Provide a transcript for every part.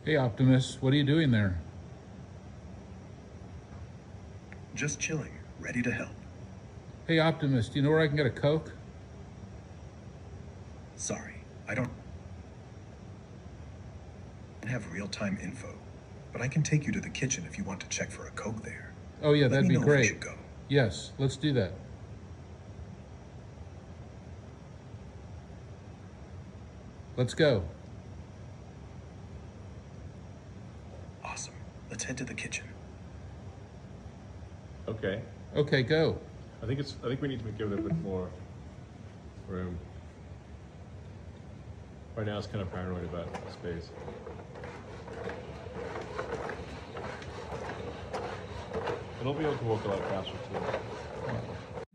Hey Optimus, what are you doing there? Just chilling, ready to help. Hey Optimus, do you know where I can get a Coke? Sorry, I don't have real-time info, but I can take you to the kitchen if you want to check for a Coke there. Oh yeah, Let that'd me be know if you great. should go. Yes, let's do that. Let's go. Awesome. Let's head to the kitchen. Okay. Okay, go. I think we need to give it a bit more room. Right now it's kind of paranoid about space. It'll be able to walk a lot faster too.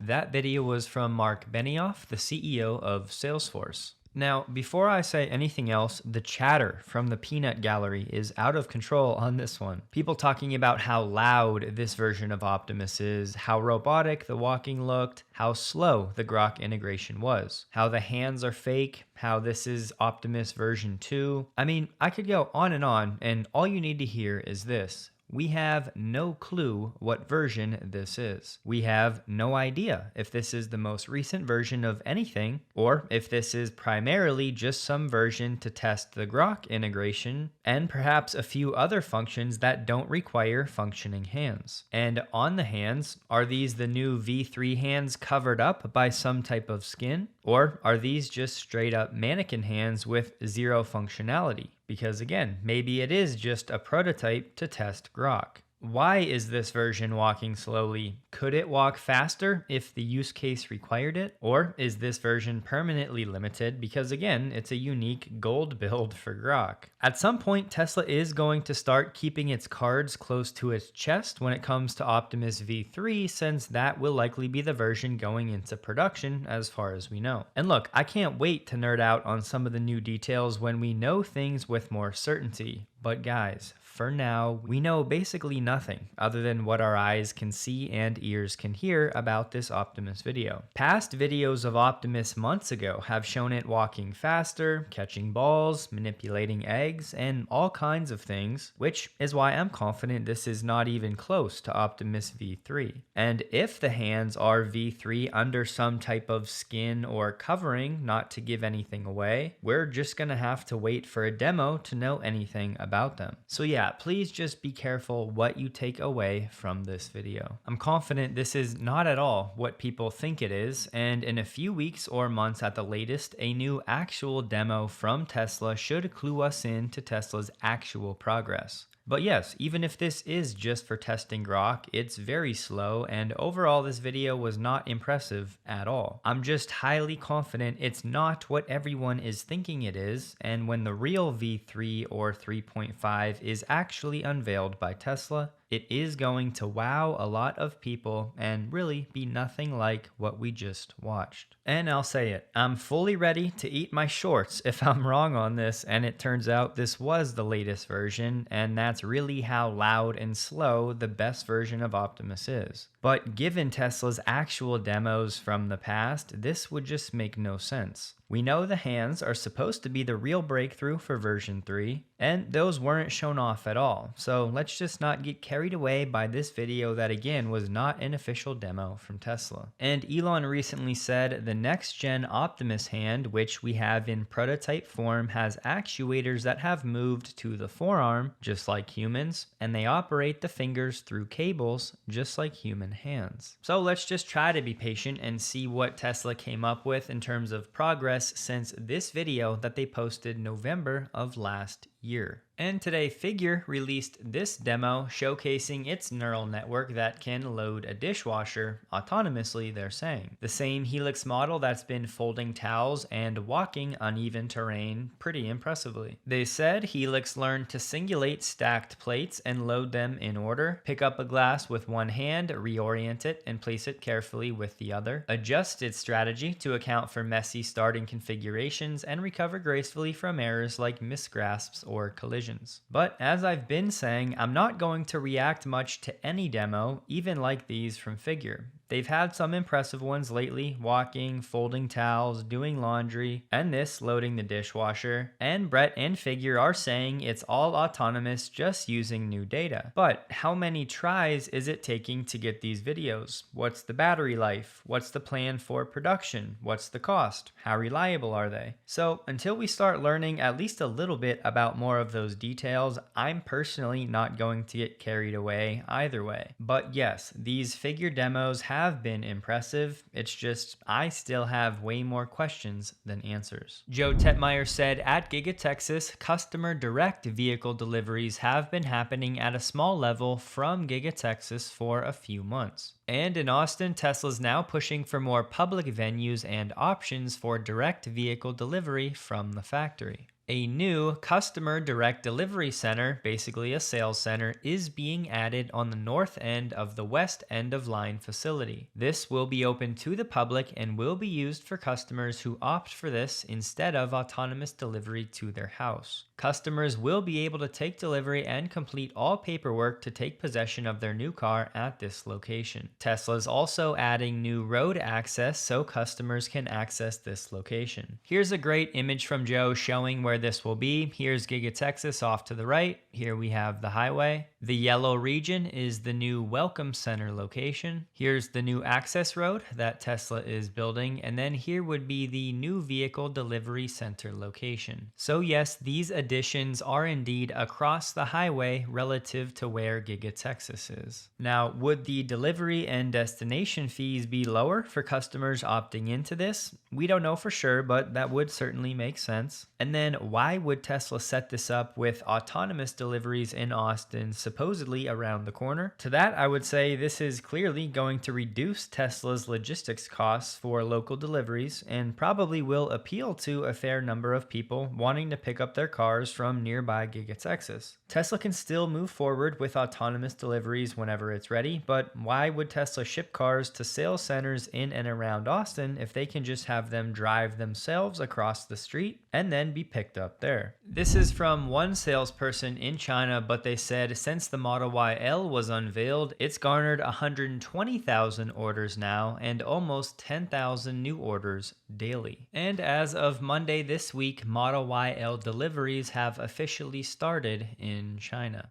That video was from Mark Benioff, the CEO of Salesforce. Now, before I say anything else, the chatter from the peanut gallery is out of control on this one. People talking about how loud this version of Optimus is, how robotic the walking looked, how slow the Grok integration was, how the hands are fake, how this is Optimus version 2. I mean, I could go on, and all you need to hear is this. We have no clue what version this is. We have no idea if this is the most recent version of anything, or if this is primarily just some version to test the Grok integration, and perhaps a few other functions that don't require functioning hands. And on the hands, are these the new V3 hands covered up by some type of skin? Or are these just straight up mannequin hands with zero functionality? Because again, maybe it is just a prototype to test Grok. Why is this version walking slowly? Could it walk faster if the use case required it? Or is this version permanently limited because again, it's a unique gold build for Grok? At some point, Tesla is going to start keeping its cards close to its chest when it comes to Optimus V3, since that will likely be the version going into production as far as we know. And look, I can't wait to nerd out on some of the new details when we know things with more certainty. But guys, for now, we know basically nothing other than what our eyes can see and ears can hear about this Optimus video. Past videos of Optimus months ago have shown it walking faster, catching balls, manipulating eggs, and all kinds of things, which is why I'm confident this is not even close to Optimus V3. And if the hands are V3 under some type of skin or covering, not to give anything away, we're just gonna have to wait for a demo to know anything about them. So yeah, please just be careful what you take away from this video. I'm confident this is not at all what people think it is, and in a few weeks or months at the latest, a new actual demo from Tesla should clue us in to Tesla's actual progress. But yes, even if this is just for testing Grok, it's very slow, and overall this video was not impressive at all. I'm just highly confident it's not what everyone is thinking it is, and when the real V3 or 3.5 is actually unveiled by Tesla, it is going to wow a lot of people and really be nothing like what we just watched. And I'll say it, I'm fully ready to eat my shorts if I'm wrong on this and it turns out this was the latest version, and that's really how loud and slow the best version of Optimus is. But given Tesla's actual demos from the past, this would just make no sense. We know the hands are supposed to be the real breakthrough for version 3, and those weren't shown off at all, so let's just not get carried away by this video that again was not an official demo from Tesla. And Elon recently said the next gen Optimus hand, which we have in prototype form, has actuators that have moved to the forearm, just like humans, and they operate the fingers through cables, just like human hands. So let's just try to be patient and see what Tesla came up with in terms of progress since this video that they posted November of last year. And today Figure released this demo showcasing its neural network that can load a dishwasher autonomously, they're saying. The same Helix model that's been folding towels and walking uneven terrain pretty impressively. They said Helix learned to singulate stacked plates and load them in order, pick up a glass with one hand, reorient it, and place it carefully with the other, adjust its strategy to account for messy starting configurations, and recover gracefully from errors like misgrasps or collisions. But as I've been saying, I'm not going to react much to any demo, even like these from Figure, They've had some impressive ones lately, walking, folding towels, doing laundry, and this loading the dishwasher. And Brett and Figure are saying it's all autonomous, just using new data. But how many tries is it taking to get these videos? What's the battery life? What's the plan for production? What's the cost? How reliable are they? So until we start learning at least a little bit about more of those details, I'm personally not going to get carried away either way. But yes, these Figure demos have been impressive. It's just I still have way more questions than answers. Joe Tetmeyer said at Giga Texas, customer direct vehicle deliveries have been happening at a small level from Giga Texas for a few months. And in Austin, Tesla's now pushing for more public venues and options for direct vehicle delivery from the factory. A new customer direct delivery center, basically a sales center, is being added on the north end of the west end of line facility. This will be open to the public and will be used for customers who opt for this instead of autonomous delivery to their house. Customers will be able to take delivery and complete all paperwork to take possession of their new car at this location. Tesla's also adding new road access so customers can access this location. Here's a great image from Joe showing where this will be. Here's Giga Texas off to the right. Here we have the highway. The yellow region is the new Welcome Center location. Here's the new access road that Tesla is building, and then here would be the new vehicle delivery center location. So yes, these additions are indeed across the highway relative to where Giga Texas is. Now, would the delivery and destination fees be lower for customers opting into this? We don't know for sure, but that would certainly make sense. And then why would Tesla set this up with autonomous deliveries in Austin supposedly around the corner? To that, I would say this is clearly going to reduce Tesla's logistics costs for local deliveries and probably will appeal to a fair number of people wanting to pick up their cars from nearby Giga Texas. Tesla can still move forward with autonomous deliveries whenever it's ready, but why would Tesla ship cars to sales centers in and around Austin if they can just have them drive themselves across the street and then be picked up there? This is from one salesperson in China, but they said since the Model YL was unveiled, it's garnered 120,000 orders now and almost 10,000 new orders daily. And as of Monday this week, Model YL deliveries have officially started in China.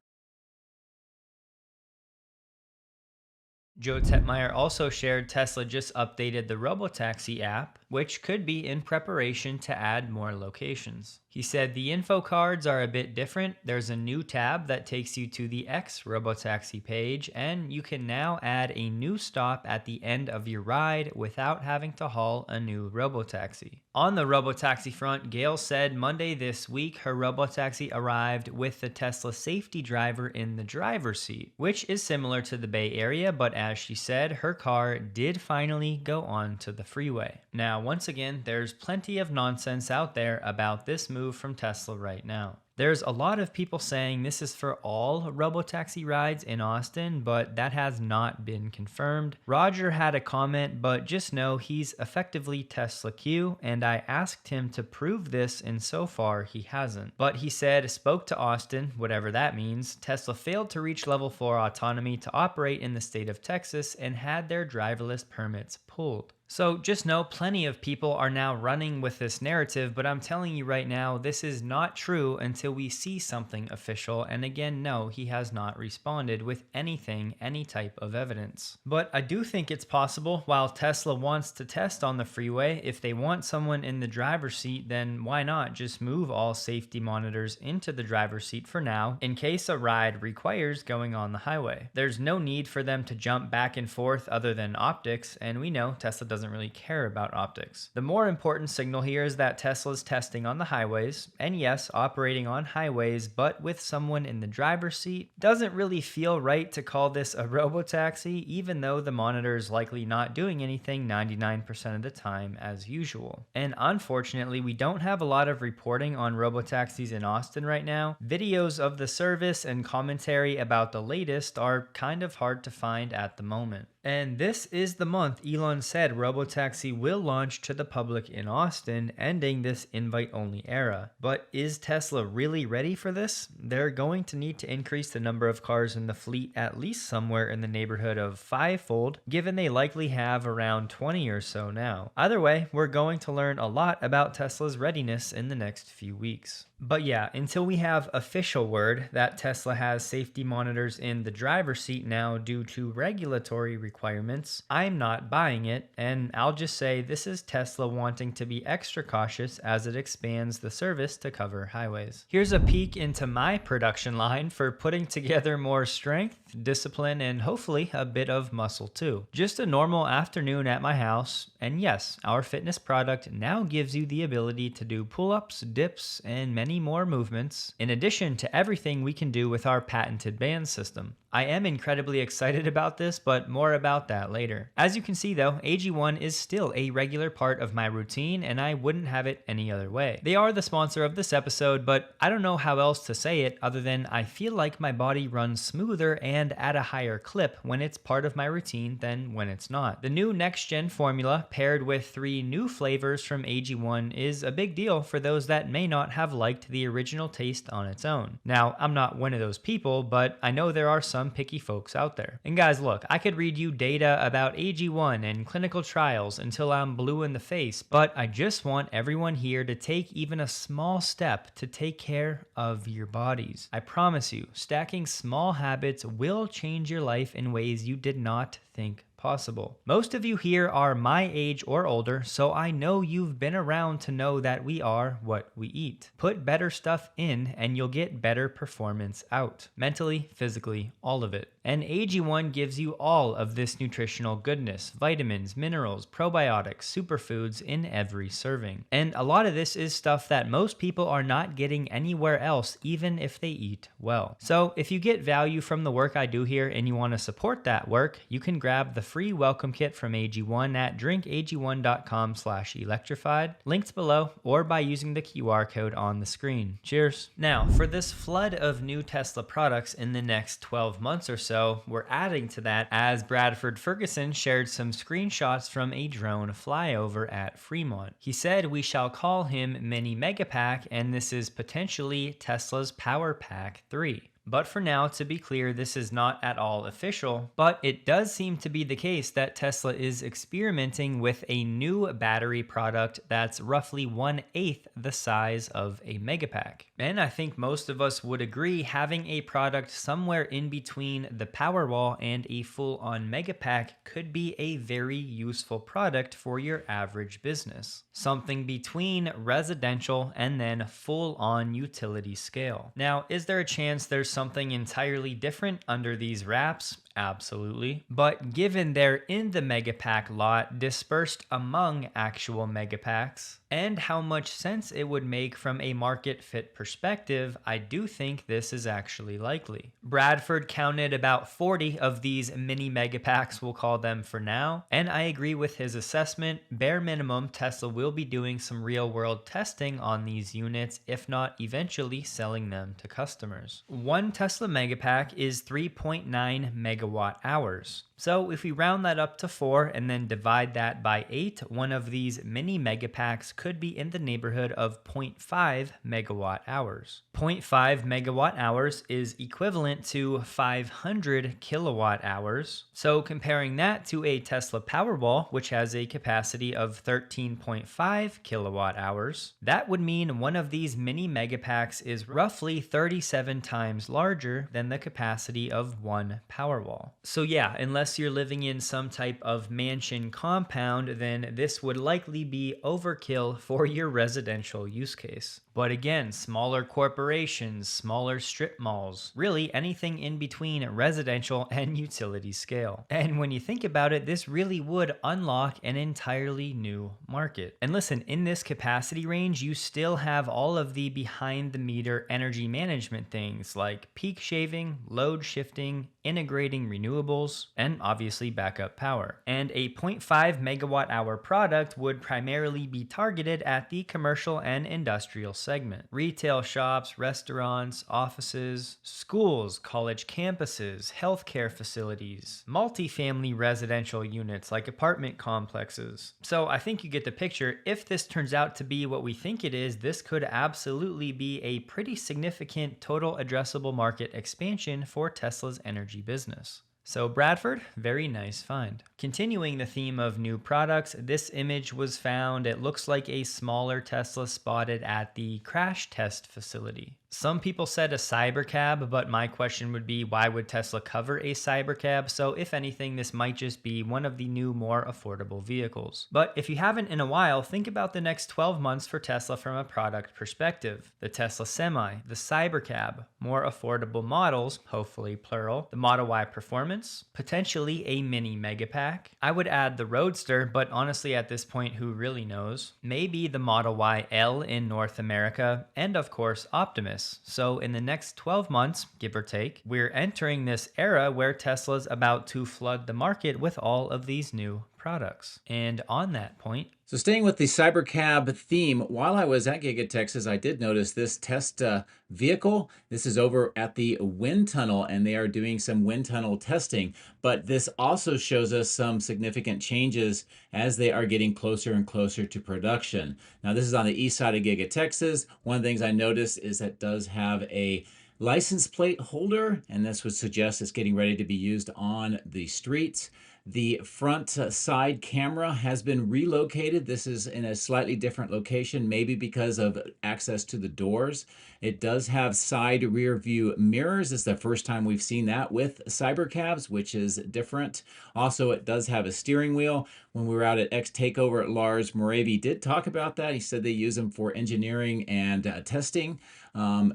Joe Tetmeyer also shared Tesla just updated the Robotaxi app, which could be in preparation to add more locations. He said the info cards are a bit different. There's a new tab that takes you to the X Robotaxi page, and you can now add a new stop at the end of your ride without having to haul a new Robotaxi. On the Robotaxi front, Gail said Monday this week her Robotaxi arrived with the Tesla safety driver in the driver's seat, which is similar to the Bay Area, but as she said, her car did finally go onto the freeway. Now, once again, there's plenty of nonsense out there about this move from Tesla right now. There's a lot of people saying this is for all Robotaxi rides in Austin, but that has not been confirmed. Roger had a comment, but just know he's effectively Tesla Q, and I asked him to prove this, and so far he hasn't. But he said, spoke to Austin, whatever that means. Tesla failed to reach level 4 autonomy to operate in the state of Texas and had their driverless permits pulled. So just know plenty of people are now running with this narrative, but I'm telling you right now, this is not true until we see something official. And again, no, he has not responded with anything, any type of evidence. But I do think it's possible while Tesla wants to test on the freeway, if they want someone in the driver's seat, then why not just move all safety monitors into the driver's seat for now, in case a ride requires going on the highway. There's no need for them to jump back and forth other than optics, and we know Tesla doesn't really care about optics. The more important signal here is that Tesla's testing on the highways, and yes, operating on highways, but with someone in the driver's seat. Doesn't really feel right to call this a robotaxi, even though the monitor is likely not doing anything 99% of the time as usual. And unfortunately, we don't have a lot of reporting on robotaxis in Austin right now. Videos of the service and commentary about the latest are kind of hard to find at the moment. And this is the month Elon said Robotaxi will launch to the public in Austin, ending this invite-only era. But is Tesla really ready for this? They're going to need to increase the number of cars in the fleet at least somewhere in the neighborhood of 5-fold, given they likely have around 20 or so now. Either way, we're going to learn a lot about Tesla's readiness in the next few weeks. But yeah, until we have official word that Tesla has safety monitors in the driver's seat now due to regulatory requirements, I'm not buying it, and I'll just say this is Tesla wanting to be extra cautious as it expands the service to cover highways. Here's a peek into my production line for putting together more strength, discipline, and hopefully a bit of muscle too. Just a normal afternoon at my house, and yes, our fitness product now gives you the ability to do pull-ups, dips, and many more movements, in addition to everything we can do with our patented band system. I am incredibly excited about this, but more about that later. As you can see though, AG1 is still a regular part of my routine, and I wouldn't have it any other way. They are the sponsor of this episode, but I don't know how else to say it other than I feel like my body runs smoother and at a higher clip when it's part of my routine than when it's not. The new next-gen formula paired with 3 new flavors from AG1 is a big deal for those that may not have liked the original taste on its own. Now, I'm not one of those people, but I know there are some picky folks out there. And guys, look, I could read you data about AG1 and clinical trials until I'm blue in the face, but I just want everyone here to take even a small step to take care of your bodies. I promise you, stacking small habits will change your life in ways you did not think possible. Most of you here are my age or older, so I know you've been around to know that we are what we eat. Put better stuff in and you'll get better performance out. Mentally, physically, all of it. And AG1 gives you all of this nutritional goodness, vitamins, minerals, probiotics, superfoods in every serving. And a lot of this is stuff that most people are not getting anywhere else, even if they eat well. So if you get value from the work I do here and you want to support that work, you can grab the free welcome kit from AG1 at drinkag1.com/electrified, linked below, or by using the QR code on the screen. Cheers. Now, for this flood of new Tesla products in the next 12 months or so, we're adding to that as Bradford Ferguson shared some screenshots from a drone flyover at Fremont. He said we shall call him Mini Megapack, and this is potentially Tesla's Power Pack 3. But for now, to be clear, this is not at all official, but it does seem to be the case that Tesla is experimenting with a new battery product that's roughly 1/8 the size of a Megapack. And I think most of us would agree having a product somewhere in between the Powerwall and a full-on Megapack could be a very useful product for your average business. Something between residential and then full-on utility scale. Now, is there a chance there's something entirely different under these wraps? Absolutely. But given they're in the Megapack lot dispersed among actual Megapacks, and how much sense it would make from a market fit perspective, I do think this is actually likely. Bradford counted about 40 of these mini Megapacks, we'll call them for now, and I agree with his assessment. Bare minimum, Tesla will be doing some real world testing on these units, if not eventually selling them to customers. One Tesla Megapack is 3.9 megawatt hours. So if we round that up to 4 and then divide that by 8, one of these mini Megapacks could be in the neighborhood of 0.5 megawatt hours. 0.5 megawatt hours is equivalent to 500 kilowatt hours. So comparing that to a Tesla Powerwall, which has a capacity of 13.5 kilowatt hours, that would mean one of these mini Megapacks is roughly 37 times larger than the capacity of one Powerwall. So yeah, unless you're living in some type of mansion compound, then this would likely be overkill for your residential use case. But again, smaller corporations, smaller strip malls, really anything in between residential and utility scale. And when you think about it, this really would unlock an entirely new market. And listen, in this capacity range, you still have all of the behind the meter energy management things like peak shaving, load shifting, integrating renewables, and obviously backup power. And a 0.5 megawatt hour product would primarily be targeted at the commercial and industrial segment. Retail shops, restaurants, offices, schools, college campuses, healthcare facilities, multifamily residential units like apartment complexes. So I think you get the picture. If this turns out to be what we think it is, this could absolutely be a pretty significant total addressable market expansion for Tesla's energy business. So Bradford, very nice find. Continuing the theme of new products, this image was found. It looks like a smaller Tesla spotted at the crash test facility. Some people said a cybercab, but my question would be, why would Tesla cover a cybercab? So if anything, this might just be one of the new, more affordable vehicles. But if you haven't in a while, think about the next 12 months for Tesla from a product perspective. The Tesla Semi, the cybercab, more affordable models, hopefully plural, the Model Y Performance, potentially a mini Megapack. I would add the Roadster, but honestly at this point, who really knows? Maybe the Model Y L in North America, and of course Optimus. So in the next 12 months, give or take, we're entering this era where Tesla's about to flood the market with all of these new products. And on that point, so staying with the Cybercab theme, while I was at Giga Texas, I did notice this test vehicle. This is over at the wind tunnel, and they are doing some wind tunnel testing. But this also shows us some significant changes as they are getting closer and closer to production. Now, this is on the east side of Giga Texas. One of the things I noticed is that it does have a license plate holder, and this would suggest it's getting ready to be used on the streets. The front side camera has been relocated. This is in a slightly different location, maybe because of access to the doors. It does have side rear view mirrors. It's the first time we've seen that with Cybercabs, which is different. Also, it does have a steering wheel. When we were out at X Takeover, Lars Moravi did talk about that. He said they use them for engineering and testing.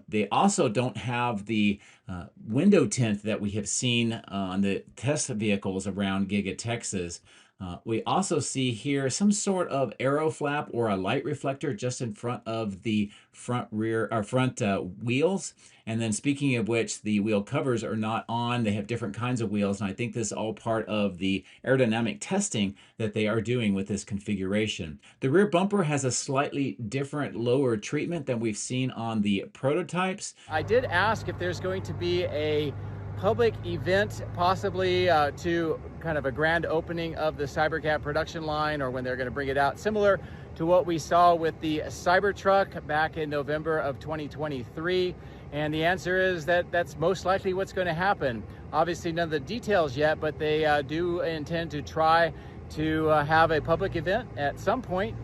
They also don't have the window tint that we have seen on the test vehicles around Giga Texas. We also see here some sort of aero flap or a light reflector just in front of the front wheels. And then speaking of which, the wheel covers are not on. They have different kinds of wheels, and I think this is all part of the aerodynamic testing that they are doing with this configuration. The rear bumper has a slightly different lower treatment than we've seen on the prototypes. I did ask if there's going to be a public event, possibly to kind of a grand opening of the Cybercab production line, or when they're going to bring it out, similar to what we saw with the Cybertruck back in November of 2023. And the answer is that that's most likely what's going to happen. Obviously none of the details yet, but they do intend to try to have a public event at some point,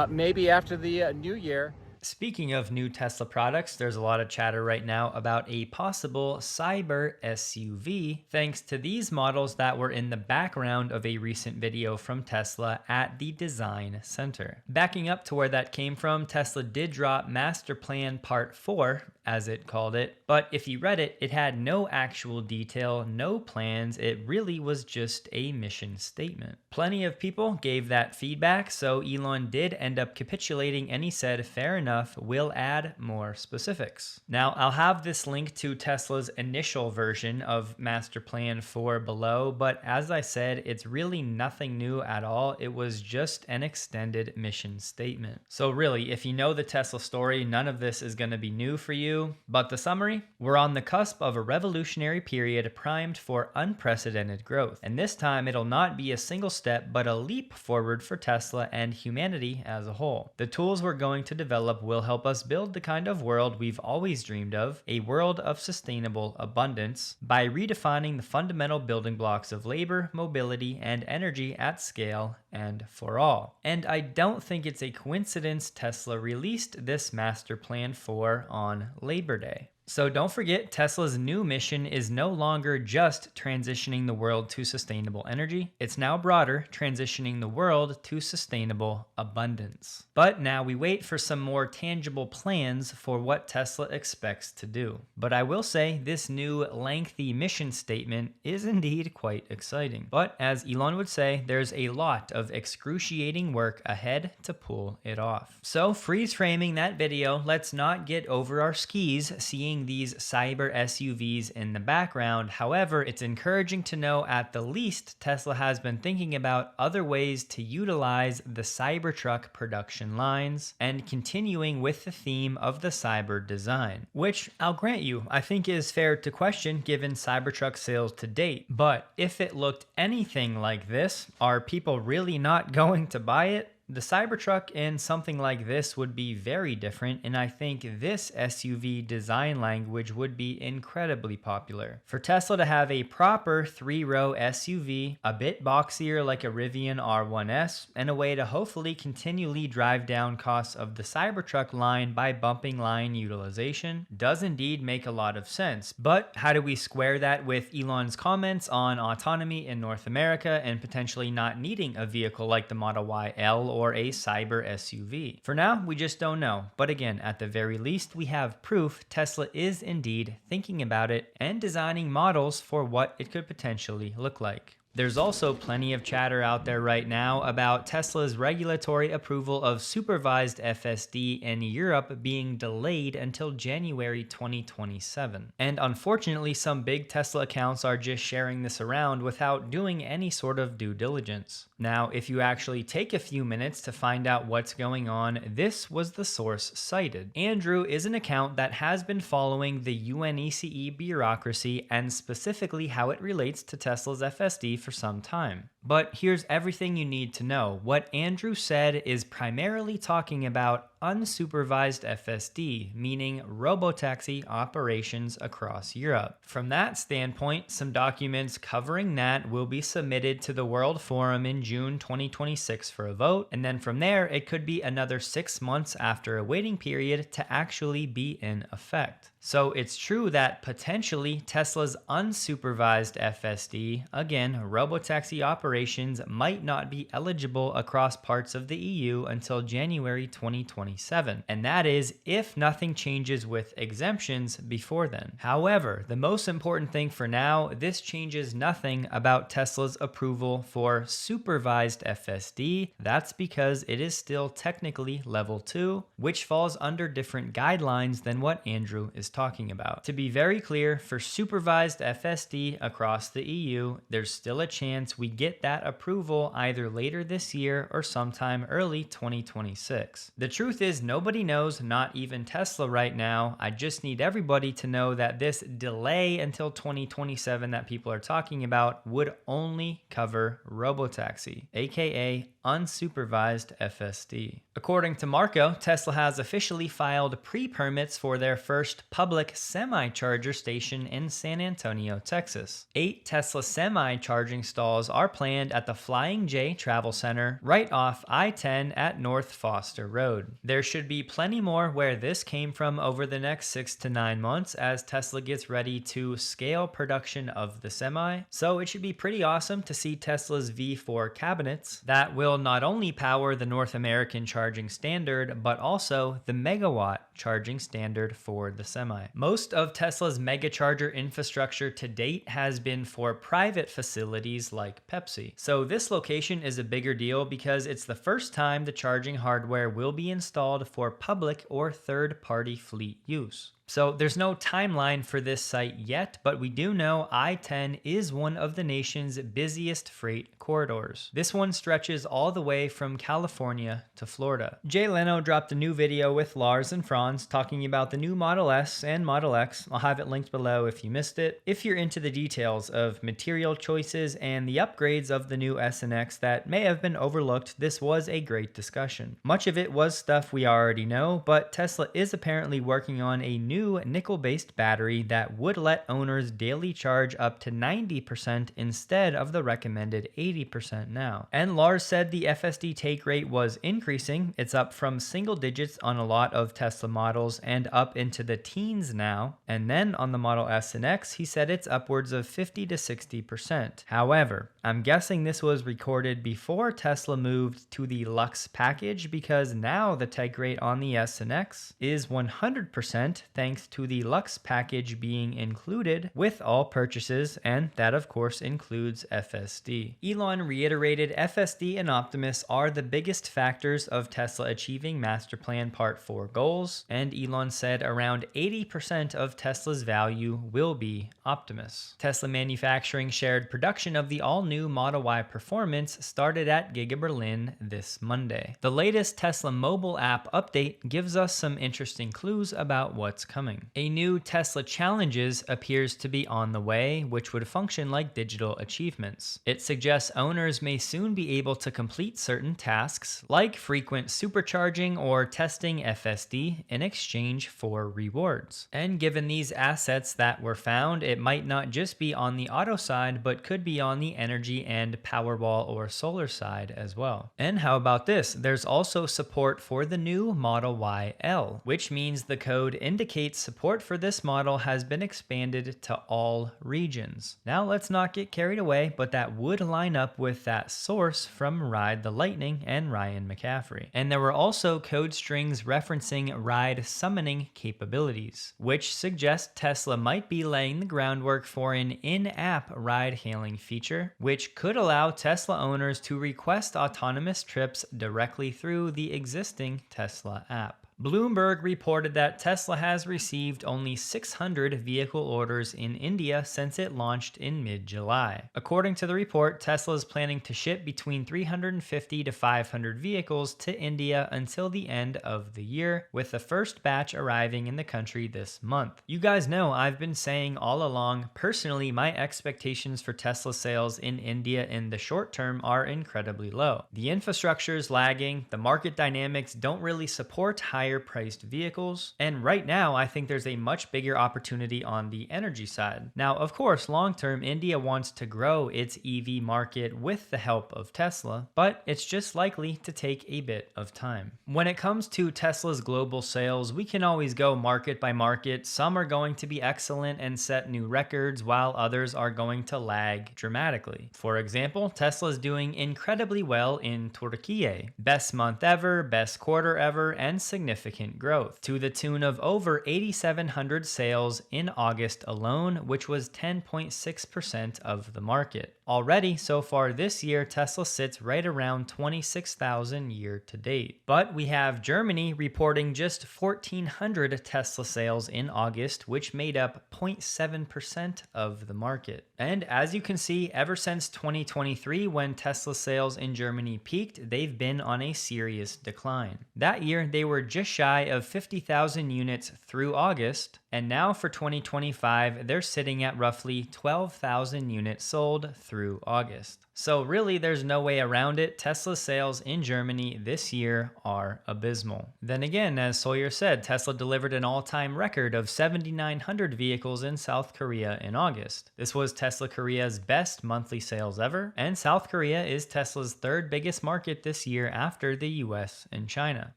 maybe after the new year. Speaking of new Tesla products, there's a lot of chatter right now about a possible cyber SUV, thanks to these models that were in the background of a recent video from Tesla at the Design Center. Backing up to where that came from, Tesla did drop Master Plan Part 4, as it called it, but if you read it, it had no actual detail, no plans. It really was just a mission statement. Plenty of people gave that feedback, so Elon did end up capitulating, and he said, fair enough, we'll add more specifics. Now, I'll have this link to Tesla's initial version of Master Plan 4 below, but as I said, it's really nothing new at all. It was just an extended mission statement. So really, if you know the Tesla story, none of this is going to be new for you. But the summary, we're on the cusp of a revolutionary period primed for unprecedented growth. And this time it'll not be a single step, but a leap forward for Tesla and humanity as a whole. The tools we're going to develop will help us build the kind of world we've always dreamed of, a world of sustainable abundance, by redefining the fundamental building blocks of labor, mobility, and energy at scale and for all. And I don't think it's a coincidence Tesla released this Master Plan 4 on Labor Day. So don't forget, Tesla's new mission is no longer just transitioning the world to sustainable energy. It's now broader, transitioning the world to sustainable abundance. But now we wait for some more tangible plans for what Tesla expects to do. But I will say this new lengthy mission statement is indeed quite exciting. But as Elon would say, there's a lot of excruciating work ahead to pull it off. So freeze framing that video, let's not get over our skis seeing seeing these cyber SUVs in the background. However, it's encouraging to know at the least Tesla has been thinking about other ways to utilize the Cybertruck production lines and continuing with the theme of the cyber design, which I'll grant you, I think is fair to question given Cybertruck sales to date. But if it looked anything like this, are people really not going to buy it? The Cybertruck in something like this would be very different, and I think this SUV design language would be incredibly popular. For Tesla to have a proper 3-row SUV, a bit boxier like a Rivian R1S, and a way to hopefully continually drive down costs of the Cybertruck line by bumping line utilization does indeed make a lot of sense. But how do we square that with Elon's comments on autonomy in North America and potentially not needing a vehicle like the Model Y L or a cyber SUV? For now, we just don't know. But again, at the very least, we have proof Tesla is indeed thinking about it and designing models for what it could potentially look like. There's also plenty of chatter out there right now about Tesla's regulatory approval of supervised FSD in Europe being delayed until January 2027. And unfortunately, some big Tesla accounts are just sharing this around without doing any sort of due diligence. Now, if you actually take a few minutes to find out what's going on, this was the source cited. Andrew is an account that has been following the UNECE bureaucracy and specifically how it relates to Tesla's FSD for some time. But here's everything you need to know. What Andrew said is primarily talking about unsupervised FSD, meaning Robotaxi operations across Europe. From that standpoint, some documents covering that will be submitted to the World Forum in June 2026 for a vote, and then from there it could be another 6 months after a waiting period to actually be in effect. So it's true that potentially Tesla's unsupervised FSD, again, Robotaxi operations, might not be eligible across parts of the EU until January 2027. And that is if nothing changes with exemptions before then. However, the most important thing for now, this changes nothing about Tesla's approval for supervised FSD. That's because it is still technically level 2, which falls under different guidelines than what Andrew is talking about. To be very clear, for supervised FSD across the EU, there's still a chance we get that approval either later this year or sometime early 2026. The truth is nobody knows, not even Tesla right now. I just need everybody to know that this delay until 2027 that people are talking about would only cover Robotaxi, aka unsupervised FSD. According to Marco, Tesla has officially filed pre-permits for their first public semi-charger station in San Antonio, Texas. 8 Tesla semi-charging stalls are planned at the Flying J Travel Center right off I-10 at North Foster Road. There should be plenty more where this came from over the next 6 to 9 months as Tesla gets ready to scale production of the Semi, so it should be pretty awesome to see Tesla's V4 cabinets that will not only power the North American charging standard, but also the megawatt charging standard for the Semi. Most of Tesla's megacharger infrastructure to date has been for private facilities like Pepsi. So this location is a bigger deal because it's the first time the charging hardware will be installed for public or third-party fleet use. So there's no timeline for this site yet, but we do know I-10 is one of the nation's busiest freight corridors. This one stretches all the way from California to Florida. Jay Leno dropped a new video with Lars and Franz talking about the new Model S and Model X. I'll have it linked below if you missed it. If you're into the details of material choices and the upgrades of the new S and X that may have been overlooked, this was a great discussion. Much of it was stuff we already know, but Tesla is apparently working on a new nickel-based battery that would let owners daily charge up to 90% instead of the recommended 80% now. And Lars said the FSD take rate was increasing. It's up from single digits on a lot of Tesla models and up into the teens now. And then on the Model S and X, he said it's upwards of 50 to 60%. However, I'm guessing this was recorded before Tesla moved to the Lux package because now the take rate on the S and X is 100% thanks thanks to the Lux package being included with all purchases, and that of course includes FSD. Elon reiterated FSD and Optimus are the biggest factors of Tesla achieving Master Plan Part 4 goals, and Elon said around 80% of Tesla's value will be Optimus. Tesla manufacturing shared production of the all-new Model Y Performance started at Giga Berlin this Monday. The latest Tesla mobile app update gives us some interesting clues about what's coming. A new Tesla Challenges appears to be on the way, which would function like digital achievements. It suggests owners may soon be able to complete certain tasks, like frequent supercharging or testing FSD, in exchange for rewards. And given these assets that were found, it might not just be on the auto side, but could be on the energy and Powerwall or solar side as well. And how about this? There's also support for the new Model Y L, which means the code indicates support for this model has been expanded to all regions. Now let's not get carried away, but that would line up with that source from Ride the Lightning and Ryan McCaffrey. And there were also code strings referencing ride summoning capabilities, which suggests Tesla might be laying the groundwork for an in-app ride-hailing feature, which could allow Tesla owners to request autonomous trips directly through the existing Tesla app. Bloomberg reported that Tesla has received only 600 vehicle orders in India since it launched in mid-July. According to the report, Tesla is planning to ship between 350 to 500 vehicles to India until the end of the year, with the first batch arriving in the country this month. You guys know I've been saying all along, personally, my expectations for Tesla sales in India in the short term are incredibly low. The infrastructure is lagging, the market dynamics don't really support higher priced vehicles, and right now I think there's a much bigger opportunity on the energy side. Now, of course, long term, India wants to grow its EV market with the help of Tesla, but it's just likely to take a bit of time. When it comes to Tesla's global sales, we can always go market by market. Some are going to be excellent and set new records, while others are going to lag dramatically. For example, Tesla is doing incredibly well in Turkey, best month ever, best quarter ever, and significant growth, to the tune of over 8,700 sales in August alone, which was 10.6% of the market. Already, so far this year, Tesla sits right around 26,000 year to date. But we have Germany reporting just 1,400 Tesla sales in August, which made up 0.7% of the market. And as you can see, ever since 2023, when Tesla sales in Germany peaked, they've been on a serious decline. That year, they were just shy of 50,000 units through August, and now for 2025, they're sitting at roughly 12,000 units sold through August. So really, there's no way around it. Tesla sales in Germany this year are abysmal. Then again, as Sawyer said, Tesla delivered an all-time record of 7,900 vehicles in South Korea in August. This was Tesla Korea's best monthly sales ever, and South Korea is Tesla's third biggest market this year after the US and China.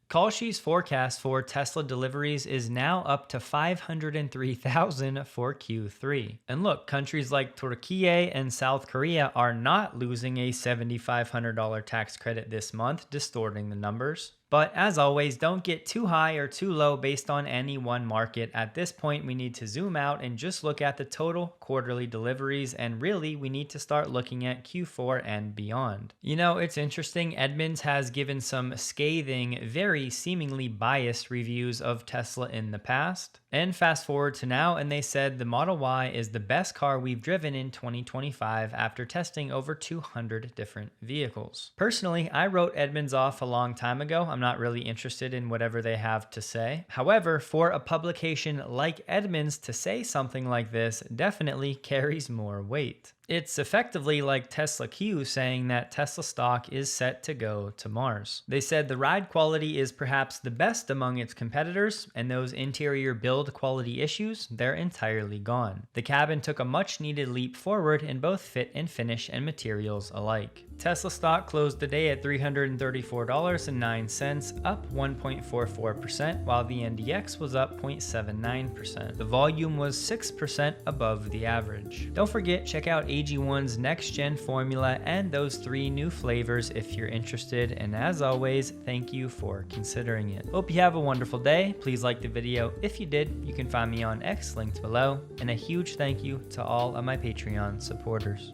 Kalshi's forecast for Tesla deliveries is now up to 503,000 for Q3. And look, countries like Turkey and South Korea are not losing a $7,500 tax credit this month, distorting the numbers. But as always, don't get too high or too low based on any one market. At this point, we need to zoom out and just look at the total quarterly deliveries, and really we need to start looking at Q4 and beyond. You know, it's interesting, Edmunds has given some scathing, very seemingly biased reviews of Tesla in the past. And fast forward to now, and they said the Model Y is the best car we've driven in 2025 after testing over 200 different vehicles. Personally, I wrote Edmunds off a long time ago. I'm not really interested in whatever they have to say. However, for a publication like Edmunds to say something like this definitely carries more weight. It's effectively like Tesla Q saying that Tesla stock is set to go to Mars. They said the ride quality is perhaps the best among its competitors, and those interior build quality issues, they're entirely gone. The cabin took a much needed leap forward in both fit and finish and materials alike. Tesla stock closed the day at $334.09, up 1.44%, while the NDX was up 0.79%. The volume was 6% above the average. Don't forget, check out AG1's next gen formula and those 3 new flavors if you're interested. And as always, thank you for considering it. Hope you have a wonderful day. Please like the video. If you did, you can find me on X linked below. And a huge thank you to all of my Patreon supporters.